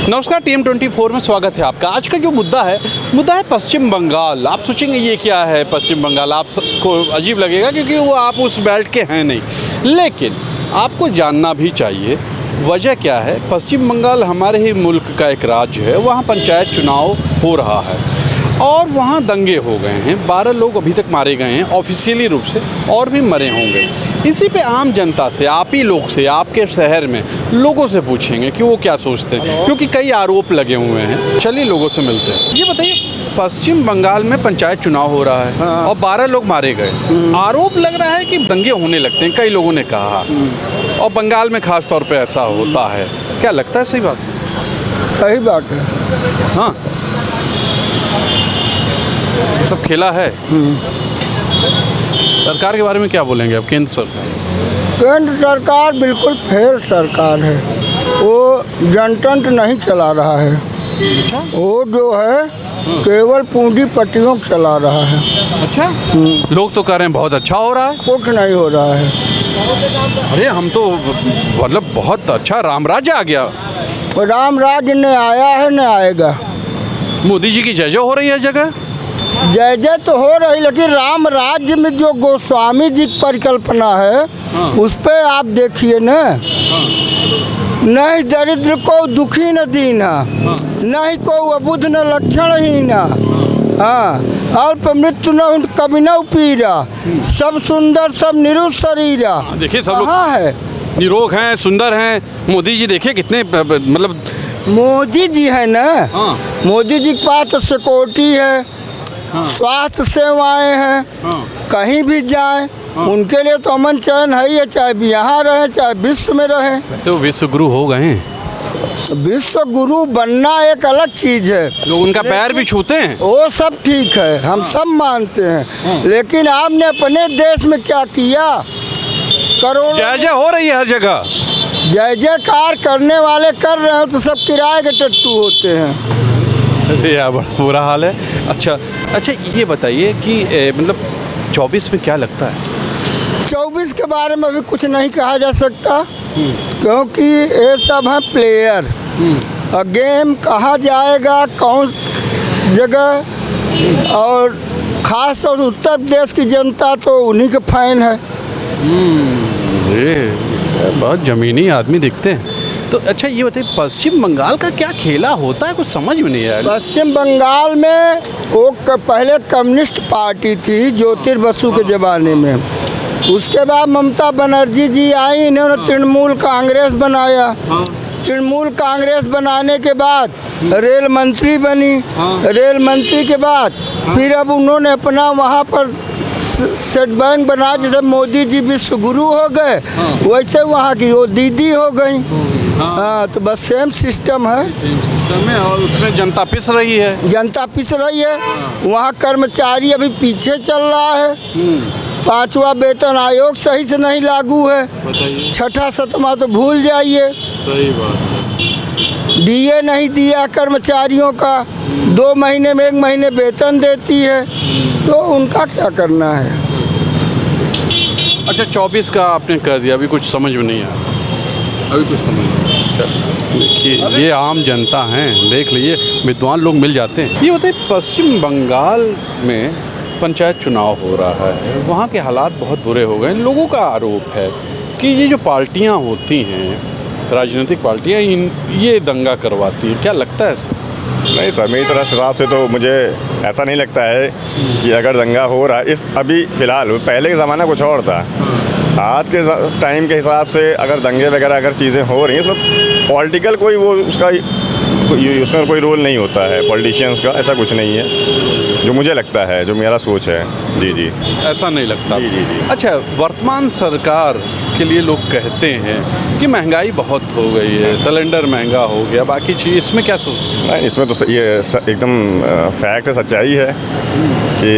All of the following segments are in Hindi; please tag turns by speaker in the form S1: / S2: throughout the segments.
S1: नमस्कार, TM24 में स्वागत है आपका। आज का जो मुद्दा है पश्चिम बंगाल। आप सोचेंगे ये क्या है पश्चिम बंगाल, आपको अजीब लगेगा क्योंकि वो आप उस बेल्ट के हैं नहीं, लेकिन आपको जानना भी चाहिए वजह क्या है। पश्चिम बंगाल हमारे ही मुल्क का एक राज्य है, वहाँ पंचायत चुनाव हो रहा है और वहाँ दंगे हो गए हैं। 12 लोग अभी तक मारे गए हैं ऑफिशियली रूप से, और भी मरे होंगे। इसी पे आम जनता से, आप ही लोग से, आपके शहर में लोगों से पूछेंगे कि वो क्या सोचते हैं, क्योंकि कई आरोप लगे हुए हैं। चलिए लोगों से मिलते हैं। ये बताइए, पश्चिम बंगाल में पंचायत चुनाव हो रहा है और 12 लोग मारे गए। आरोप लग रहा है कि दंगे होने लगते हैं, कई लोगों ने कहा, और बंगाल में खास तौर पे ऐसा होता है। क्या लगता है सही बात?
S2: सही बात है।
S1: हाँ, सब खेला है। सरकार के बारे में क्या बोलेंगे आप? केंद्र सरकार
S2: बिल्कुल फेल सरकार है। वो जनतंत्र नहीं चला रहा है। वो जो है केवल पूंजीपतियों को चला रहा है।
S1: अच्छा, लोग तो कह रहे हैं बहुत अच्छा हो रहा है।
S2: कुछ नहीं हो रहा है।
S1: अरे हम तो मतलब बहुत अच्छा राम राज्य आ गया।
S2: राम राज्य न आया है न आएगा।
S1: मोदी जी की जय जय हो रही है जगह।
S2: जय जय तो हो रही, लेकिन राम राज्य में जो गोस्वामी जी की परिकल्पना है, उस पे आप देखिए न। नहीं दरिद्र को दुखी न दीना, नहीं को अबुध न लक्षणहीना। हाँ, अल्प मृत्यु न कभी न पीरा, सब सुंदर सब निरुष शरीरा।
S1: देखिए सब लोग
S2: है
S1: निरोग हैं, सुंदर हैं। मोदी जी देखिए कितने मतलब
S2: मोदी जी है ना। मोदी जी के पास तो सिक्योरिटी है, स्वास्थ्य सेवाएं हैं। कहीं भी जाएं उनके लिए तो अमन चैन है ही है, चाहे यहाँ रहे चाहे विश्व में रहे।
S1: वैसे वो विश्व गुरु हो गए हैं।
S2: विश्व गुरु बनना एक अलग चीज है।
S1: लोग उनका पैर भी छूते हैं,
S2: वो सब ठीक है, हम सब मानते हैं। लेकिन आपने अपने देश में क्या किया? करोड़ों
S1: जय जय हो रही है हर जगह।
S2: जय जयकार करने वाले कर रहे हो तो सब किराए के टट्टू होते हैं।
S1: अरे यार बड़ा बुरा हाल है। अच्छा ये बताइए कि मतलब 24 में क्या लगता है?
S2: 24 के बारे में अभी कुछ नहीं कहा जा सकता, क्योंकि ये सब हैं प्लेयर। गेम कहा जाएगा कौन जगह, और ख़ास तौर से उत्तर प्रदेश की जनता तो उन्हीं के फैन है।
S1: बहुत ज़मीनी आदमी दिखते हैं। तो अच्छा ये बताइए, पश्चिम बंगाल का क्या खेला होता है, कुछ समझ में नहीं आया।
S2: पश्चिम बंगाल में वो पहले कम्युनिस्ट पार्टी थी ज्योतिर्बसु के ज़माने में। उसके बाद ममता बनर्जी जी आई, इन्होंने तृणमूल कांग्रेस बनाया। तृणमूल कांग्रेस बनाने के बाद रेल मंत्री बनी। रेल मंत्री के बाद फिर अब उन्होंने अपना वहाँ पर सेट बैंक बना। जैसे मोदी जी विश्व गुरु हो गए, वैसे वहाँ की वो दीदी हो गई। हाँ, तो बस सेम सिस्टम है।
S1: और उसमें जनता पिस रही है।
S2: जनता पिस रही है। वहाँ कर्मचारी अभी पीछे चल रहा है। 5वां वेतन आयोग सही से नहीं लागू है। 6ठा 7वां तो भूल जाइए।
S1: सही बात।
S2: डीए नहीं दिया कर्मचारियों का, 2 महीने में 1 महीने वेतन देती है, तो उनका क्या करना है?
S1: अच्छा 24 का आपने कर दिया, अभी कुछ समझ में नहीं आया। अभी कुछ समझ नहीं। देखिए ये आम जनता हैं, देख लीजिए, विद्वान लोग मिल जाते हैं। ये बताइए, पश्चिम बंगाल में पंचायत चुनाव हो रहा है, वहाँ के हालात बहुत बुरे हो गए। लोगों का आरोप है कि ये जो पार्टियाँ होती हैं, राजनीतिक पार्टियाँ, ये दंगा करवाती हैं। क्या लगता है सर?
S3: नहीं सर, मेरी तरफ हिसाब से तो मुझे ऐसा नहीं लगता है कि अगर दंगा हो रहा है इस अभी फ़िलहाल, पहले का ज़माना कुछ और था। आज के टाइम के हिसाब से अगर दंगे वगैरह अगर चीज़ें हो रही हैं, उसमें पॉलिटिकल कोई वो उसमें कोई रोल नहीं होता है पॉलिटिशियंस का, ऐसा कुछ नहीं है जो मुझे लगता है, जो मेरा सोच है। जी
S1: ऐसा नहीं लगता।
S3: जी।
S1: अच्छा, वर्तमान सरकार के लिए लोग कहते हैं कि महंगाई बहुत हो गई है, सिलेंडर महंगा हो गया, बाकी चीज़, इसमें क्या सोचते हैं?
S3: इसमें तो ये एकदम फैक्ट है, सच्चाई है कि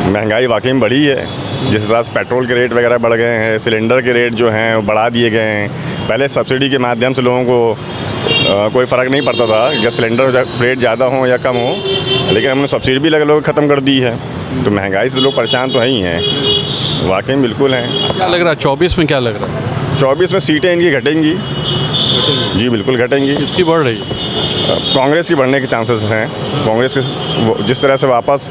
S3: महंगाई वाकई में बढ़ी है। जिस हिसाब से पेट्रोल के रेट वगैरह बढ़ गए हैं, सिलेंडर के रेट जो हैं वो बढ़ा दिए गए हैं। पहले सब्सिडी के माध्यम से लोगों को कोई फ़र्क नहीं पड़ता था कि सिलेंडर रेट ज़्यादा हो या कम हो, लेकिन हमने सब्सिडी भी लोग ख़त्म कर दी है। तो महंगाई से लोग परेशान तो हैं ही हैं, वाकई में बिल्कुल हैं।
S1: क्या लग रहा है 24 में, क्या लग रहा है?
S3: 24 में सीटें इनकी घटेंगी जी बिल्कुल घटेंगी।
S1: इसकी बढ़ रही है।
S3: कांग्रेस की बढ़ने के चांसेस हैं। कांग्रेस के जिस तरह से वापस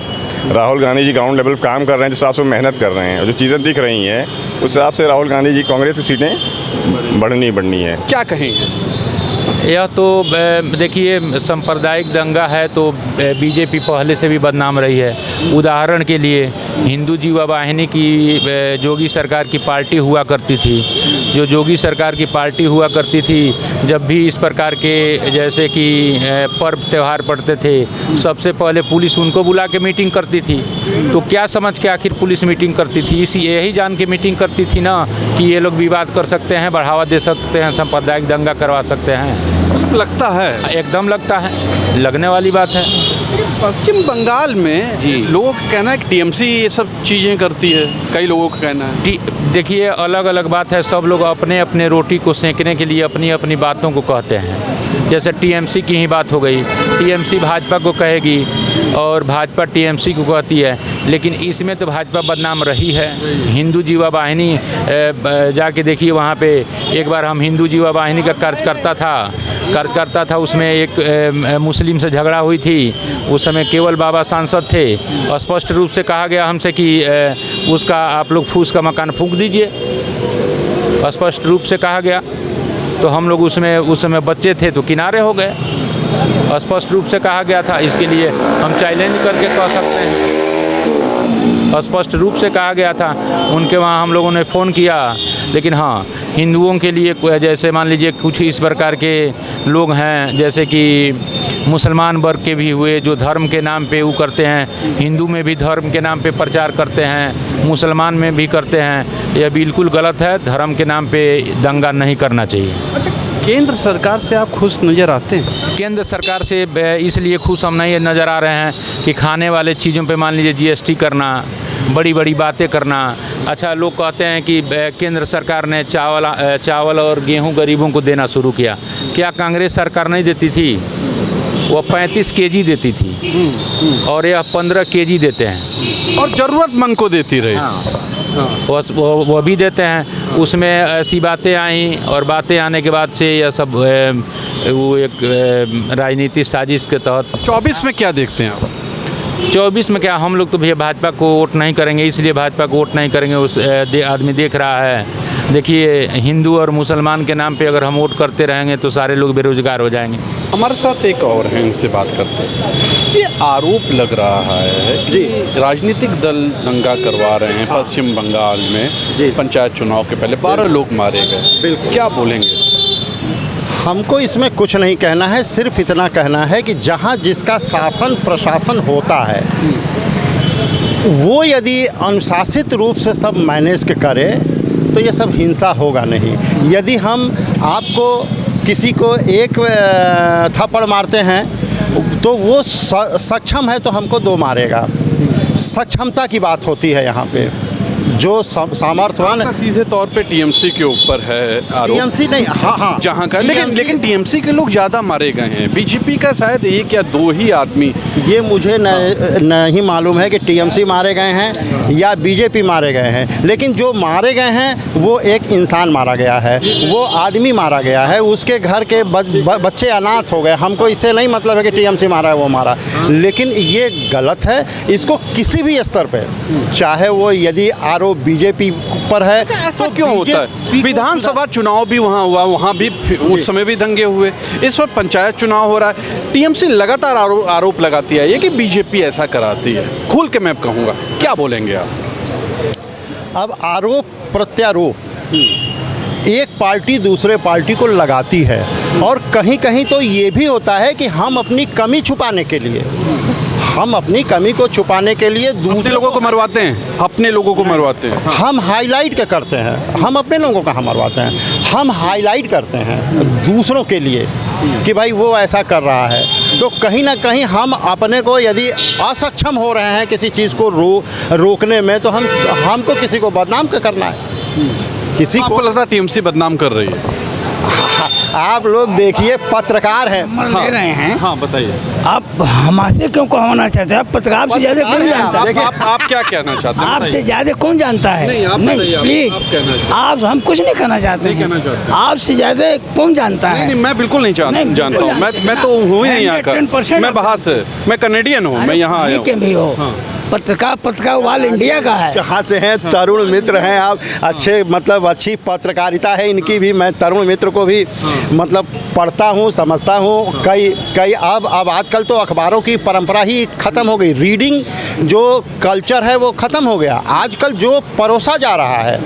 S3: राहुल गांधी जी ग्राउंड लेवल काम कर रहे हैं, जिस हिसाब से मेहनत कर रहे हैं, जो चीज़ें दिख रही हैं, उस हिसाब से राहुल गांधी जी कांग्रेस की सीटें बढ़नी है।
S1: क्या कहेंगे?
S4: यह तो देखिए सांप्रदायिक दंगा है, तो बीजेपी पहले से भी बदनाम रही है। उदाहरण के लिए हिंदू जीवा वाहिनी की जोगी सरकार की पार्टी हुआ करती थी। जो जोगी सरकार की पार्टी हुआ करती थी, जब भी इस प्रकार के जैसे कि पर्व त्यौहार पड़ते थे, सबसे पहले पुलिस उनको बुला के मीटिंग करती थी। तो क्या समझ के आखिर पुलिस मीटिंग करती थी? यही जान के मीटिंग करती थी ना कि ये लोग विवाद कर सकते हैं, बढ़ावा दे सकते हैं, सांप्रदायिक दंगा करवा सकते हैं।
S1: लगता है,
S4: एकदम लगता है, लगने वाली बात है।
S1: पश्चिम बंगाल में
S4: जी।
S1: लोगों का कहना है कि टीएमसी ये सब चीज़ें करती है, कई लोगों का कहना है।
S4: देखिए अलग अलग बात है, सब लोग अपने अपने रोटी को सेंकने के लिए अपनी अपनी बातों को कहते हैं। जैसे टीएमसी की ही बात हो गई, टीएमसी भाजपा को कहेगी और भाजपा टीएमसी को कहती है, लेकिन इसमें तो भाजपा बदनाम रही है। हिंदू जीवा वाहिनी जाके देखिए, वहाँ पे एक बार हम हिंदू जीवा वाहिनी का कार्यकर्ता था, उसमें एक मुस्लिम से झगड़ा हुई थी। उस समय केवल बाबा सांसद थे। स्पष्ट रूप से कहा गया हमसे कि उसका आप लोग फूस का मकान फूंक दीजिए, स्पष्ट रूप से कहा गया। तो हम लोग उस समय बच्चे थे तो किनारे हो गए, स्पष्ट रूप से कहा गया था। इसके लिए हम चैलेंज करके कह सकते हैं, स्पष्ट रूप से कहा गया था। उनके वहाँ हम लोगों ने फ़ोन किया, लेकिन हाँ, हिंदुओं के लिए जैसे मान लीजिए कुछ इस प्रकार के लोग हैं, जैसे कि मुसलमान वर्ग के भी हुए, जो धर्म के नाम पे वो करते हैं। हिंदू में भी धर्म के नाम पे प्रचार करते हैं, मुसलमान में भी करते हैं। यह बिल्कुल गलत है। धर्म के नाम पे दंगा नहीं करना चाहिए।
S1: अच्छा, केंद्र सरकार से आप खुश नज़र आते हैं?
S4: केंद्र सरकार से इसलिए खुश हम नहीं नज़र आ रहे हैं कि खाने वाले चीज़ों पे मान लीजिए जीएसटी करना, बड़ी बड़ी बातें करना। अच्छा, लोग कहते हैं कि केंद्र सरकार ने चावल और गेहूं गरीबों को देना शुरू किया। क्या कांग्रेस सरकार नहीं देती थी? वो 35 केजी देती थी और यह 15 केजी देते हैं,
S1: और ज़रूरतमंद को देती रही।
S4: वो भी देते हैं। उसमें ऐसी बातें आई और बातें आने के बाद से यह सब वो एक राजनीतिक साजिश के तहत।
S1: 24 में क्या देखते हैं आप?
S4: 24 में क्या, हम लोग तो भैया भाजपा को वोट नहीं करेंगे, इसलिए भाजपा को वोट नहीं करेंगे। उस आदमी देख रहा है। देखिए, हिंदू और मुसलमान के नाम पे अगर हम वोट करते रहेंगे तो सारे लोग बेरोजगार हो जाएंगे।
S1: हमारे साथ एक और हैं, इनसे बात करते हैं। ये आरोप लग रहा है कि राजनीतिक दल दंगा करवा रहे हैं पश्चिम बंगाल में। पंचायत चुनाव के पहले 12 लोग मारे गए। क्या बोलेंगे?
S5: हमको इसमें कुछ नहीं कहना है, सिर्फ इतना कहना है कि जहाँ जिसका शासन प्रशासन होता है, वो यदि अनुशासित रूप से सब मैनेज के करे तो ये सब हिंसा होगा नहीं। यदि हम आपको किसी को एक थप्पड़ मारते हैं तो वो सक्षम है तो हमको 2 मारेगा। सक्षमता की बात होती है यहाँ पे। जो सामर्थ्यवान
S1: सीधे तौर पे टीएमसी के ऊपर है आरोप।
S5: टीएमसी नहीं, हाँ
S1: जहाँ का, लेकिन टीएमसी के लोग ज़्यादा मारे गए हैं। बीजेपी का शायद 1 या 2 ही आदमी।
S5: ये मुझे नहीं मालूम है कि टीएमसी मारे गए हैं या बीजेपी मारे गए हैं, लेकिन जो मारे गए हैं वो एक इंसान मारा गया है, वो आदमी मारा गया है। उसके घर के बच्चे अनाथ हो गए। हमको इससे नहीं मतलब है कि टीएमसी मारा है वो मारा, लेकिन ये गलत है। इसको किसी भी स्तर पे, चाहे वो यदि आरोप बीजेपी पर है,
S1: ऐसा क्यों होता है? विधानसभा चुनाव भी वहाँ हुआ, वहाँ भी उस समय भी दंगे हुए। इस वक्त पंचायत चुनाव हो रहा है। टीएमसी लगातार आरोप लगाती है ये कि बीजेपी ऐसा कराती है। खुल के मैं कहूँगा, क्या बोलेंगे आप?
S5: अब आरोप प्रत्यारोप एक पार्टी दूसरे पार्टी को लगाती है, और कहीं कहीं तो ये भी होता है कि हम अपनी कमी छुपाने के लिए, दूसरे
S1: लोगों को मरवाते हैं, अपने लोगों को मरवाते हैं।
S5: हम हाईलाइट के करते हैं। हम अपने लोगों का मरवाते हैं, हम हाईलाइट करते हैं दूसरों के लिए कि भाई वो ऐसा कर रहा है। तो कहीं ना कहीं हम अपने को यदि असक्षम हो रहे हैं किसी चीज़ को रोकने में, तो हमको किसी को बदनाम करना है। किसी
S1: आपको लगता है टीएमसी बदनाम कर रही है?
S5: आप लोग देखिए पत्रकार हैं,
S6: ले रहे हैं।
S1: हाँ बताइए,
S6: आप हमसे क्यों कहना चाहते हैं? आप पत्रकार से ज्यादा कौन जानता है?
S1: आप क्या कहना चाहते हैं?
S6: आपसे ज्यादा कौन जानता है?
S1: नहीं, आप बताइए, आप
S6: प्लीज,
S1: कहना चाहते हैं।
S6: आप हम कुछ नहीं कहना चाहते
S1: नहीं कहना चाहते।
S6: आपसे ज्यादा कौन जानता है?
S1: नहीं, मैं बिल्कुल नहीं
S6: नहीं,
S1: जानता हूँ। मैं तो हूँ ही नहीं यहाँ का,
S6: 110%
S1: मैं बाहर से, मैं कनेडियन हूँ, मैं यहाँ आया
S6: ठीक है
S1: हूँ।
S6: भी हो,
S1: हाँ।
S6: पत्रकार ऑल इंडिया का है।
S5: कहाँ से हैं? तरुण मित्र हैं आप, अच्छे मतलब अच्छी पत्रकारिता है इनकी भी। मैं तरुण मित्र को भी मतलब पढ़ता हूँ, समझता हूँ। कई अब आजकल तो अखबारों की परंपरा ही ख़त्म हो गई। रीडिंग जो कल्चर है वो ख़त्म हो गया। आजकल जो परोसा जा रहा है,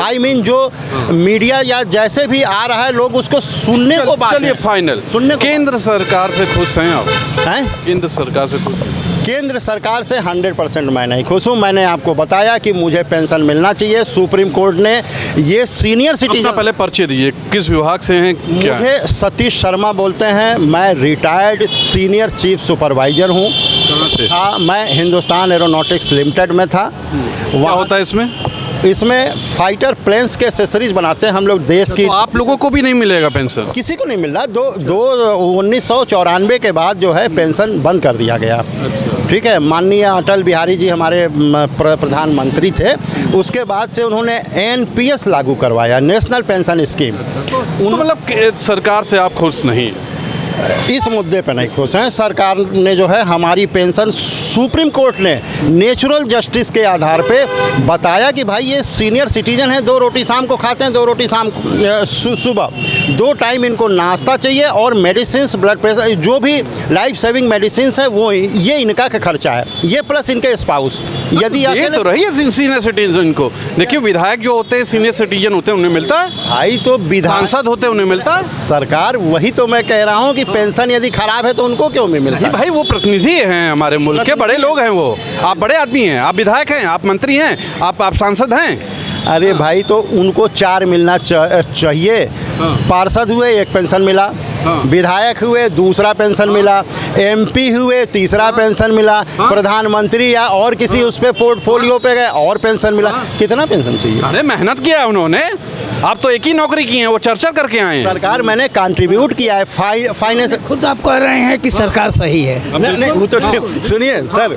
S5: आई मीन जो मीडिया या जैसे भी आ रहा है, लोग उसको सुनने को बात
S1: चलिए फाइनल,
S5: सुनने को
S1: केंद्र सरकार से खुश हैं आप?
S5: हैं?
S1: केंद्र सरकार से खुश हैं?
S5: केंद्र सरकार से 100% मैं नहीं खुश हूँ। मैंने आपको बताया कि मुझे पेंशन मिलना चाहिए। सुप्रीम कोर्ट ने ये सीनियर
S1: अपना
S5: सिटीजन,
S1: पहले परिचय दीजिए, किस विभाग से हैं, क्या है?
S5: मुझे सतीश शर्मा बोलते हैं। मैं रिटायर्ड सीनियर चीफ सुपरवाइजर हूँ।
S1: कहाँ से?
S5: हाँ, मैं हिंदुस्तान एरोनॉटिक्स लिमिटेड में था।
S1: क्या
S5: वहाँ
S1: होता है इसमें?
S5: इसमें फाइटर प्लेन्स के एक्सेसरीज बनाते हैं हम लोग देश की।
S1: तो आप लोगों को भी नहीं मिलेगा पेंशन?
S5: किसी को नहीं मिल रहा। 1994 के बाद जो है पेंशन बंद कर दिया गया। ठीक है, माननीय अटल बिहारी जी हमारे प्रधानमंत्री थे। उसके बाद से उन्होंने एनपीएस लागू करवाया, नेशनल पेंशन स्कीम।
S1: तो मतलब सरकार से आप खुश नहीं?
S5: इस मुद्दे पर नहीं खुश हैं। सरकार ने जो है हमारी पेंशन, सुप्रीम कोर्ट ने नेचुरल जस्टिस के आधार पे बताया कि भाई ये सीनियर सिटीजन है, 2 रोटी शाम को खाते हैं, 2 रोटी शाम सुबह, 2 टाइम इनको नाश्ता चाहिए और मेडिसिन, ब्लड प्रेशर, जो भी लाइफ सेविंग मेडिसिन है वो ये इनका का खर्चा है। ये प्लस इनके स्पाउस। यदि
S1: ये तो रही है सीनियर सिटीजन को। देखिए विधायक जो होते हैं सीनियर सिटीजन होते हैं, उन्हें मिलता है।
S5: भाई तो विधान
S1: सांसद होते हैं, उन्हें मिलता है।
S5: सरकार, वही तो मैं कह रहा हूँ कि पेंशन यदि खराब है तो उनको क्यों नहीं मिलता?
S1: भाई वो प्रतिनिधि हैं हमारे मुल्क के, बड़े लोग हैं वो। आप बड़े आदमी हैं, आप विधायक हैं, आप मंत्री हैं, आप सांसद हैं।
S5: अरे भाई तो उनको 4 मिलना चाहिए। पार्षद हुए 1 पेंशन मिला, विधायक हुए 2रा पेंशन मिला, एमपी हुए 3रा पेंशन मिला, प्रधानमंत्री या और किसी उस पे पोर्टफोलियो पे गए और पेंशन मिला। कितना पेंशन चाहिए?
S1: अरे मेहनत किया है उन्होंने, आप तो एक ही नौकरी की है, वो चर्चा करके आए हैं।
S5: सरकार मैंने कंट्रीब्यूट किया है फाइनेंस।
S6: खुद आप कह रहे हैं कि सरकार सही है।
S5: नहीं, वो तो सुनिए सर,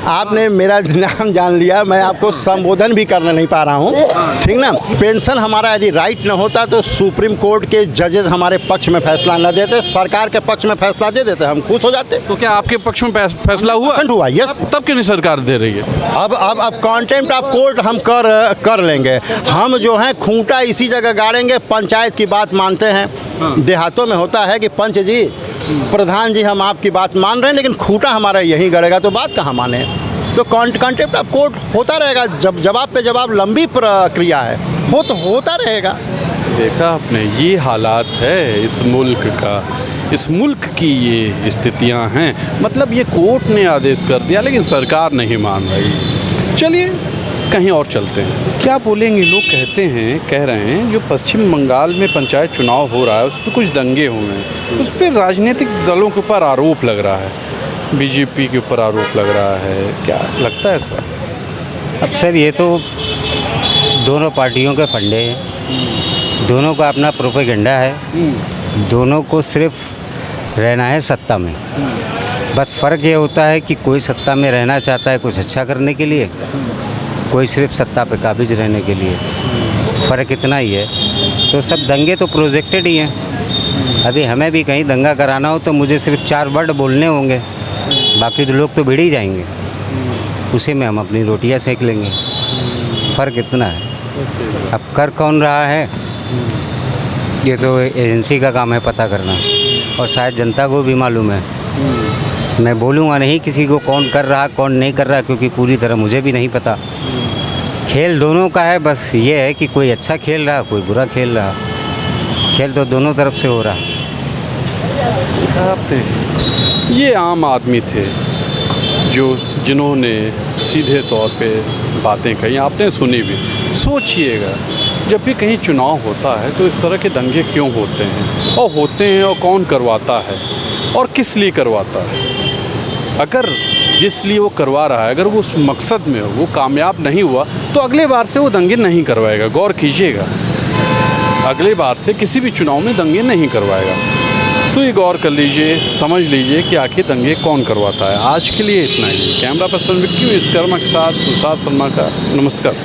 S5: आपने मेरा नाम जान लिया, मैं आपको संबोधन भी करने नहीं पा रहा हूँ, ठीक ना। पेंशन हमारा यदि राइट न होता तो सुप्रीम कोर्ट के जजेस हमारे पक्ष में फैसला न देते, सरकार के पक्ष में फैसला दे देते, हम खुश हो जाते।
S1: तो क्या आपके पक्ष में फैसला हुआ?
S5: हुआ, यस।
S1: तब क्यों नहीं सरकार दे रही है?
S5: अब कंटेम्प्ट ऑफ कोर्ट हम कर लेंगे। हम जो है खूंटा इसी जगह गाड़ेंगे। पंचायत की बात मानते हैं। देहातों में होता है कि पंच जी, प्रधान जी, हम आपकी बात मान रहे हैं लेकिन खूंटा हमारा यहीं गड़ेगा, तो बात कहाँ माने? तो कंटेम्प्ट ऑफ कोर्ट होता रहेगा। जब जवाब पे जवाब, लंबी प्रक्रिया है, होता रहेगा।
S1: देखा आपने, ये हालात है इस मुल्क का, इस मुल्क की ये स्थितियां हैं। मतलब ये कोर्ट ने आदेश कर दिया लेकिन सरकार नहीं मान रही। चलिए कहीं और चलते हैं। क्या बोलेंगे लोग? कह रहे हैं जो पश्चिम बंगाल में पंचायत चुनाव हो रहा है उस पर कुछ दंगे हुए हैं, उस पर राजनीतिक दलों के ऊपर आरोप लग रहा है, बीजेपी के ऊपर आरोप लग रहा है। क्या लगता है सर?
S7: अब सर ये तो दोनों पार्टियों के फंडे हैं, दोनों का अपना प्रोपेगेंडा है, दोनों को सिर्फ रहना है सत्ता में। बस फ़र्क ये होता है कि कोई सत्ता में रहना चाहता है कुछ अच्छा करने के लिए, कोई सिर्फ सत्ता पे काबिज रहने के लिए। फ़र्क इतना ही है। तो सब दंगे तो प्रोजेक्टेड ही हैं। अभी हमें भी कहीं दंगा कराना हो तो मुझे सिर्फ 4 वर्ड बोलने होंगे, बाकी तो लोग तो भिड़ ही जाएंगे, उसी में हम अपनी रोटियां सेक लेंगे। फ़र्क इतना है। अब कर कौन रहा है ये तो एजेंसी का काम है पता करना, और शायद जनता को भी मालूम है। मैं बोलूँगा नहीं किसी को कौन कर रहा कौन नहीं कर रहा, क्योंकि पूरी तरह मुझे भी नहीं पता। खेल दोनों का है, बस ये है कि कोई अच्छा खेल रहा कोई बुरा खेल रहा। खेल तो दोनों तरफ से हो रहा।
S1: आपने ये आम आदमी थे जिन्होंने सीधे तौर पे बातें कही, आपने सुनी भी। सोचिएगा जब भी कहीं चुनाव होता है तो इस तरह के दंगे क्यों होते हैं, और कौन करवाता है और किस लिए करवाता है। अगर जिस लिए वो करवा रहा है, अगर वो उस मकसद में हो, वो कामयाब नहीं हुआ तो अगले बार से वो दंगे नहीं करवाएगा। गौर कीजिएगा। अगली बार से किसी भी चुनाव में दंगे नहीं करवाएगा। तो ये गौर कर लीजिए, समझ लीजिए कि आखिर दंगे कौन करवाता है। आज के लिए इतना ही। कैमरा पर्सन विक्की विश्वकर्मा के साथ तुषार शर्मा का नमस्कार।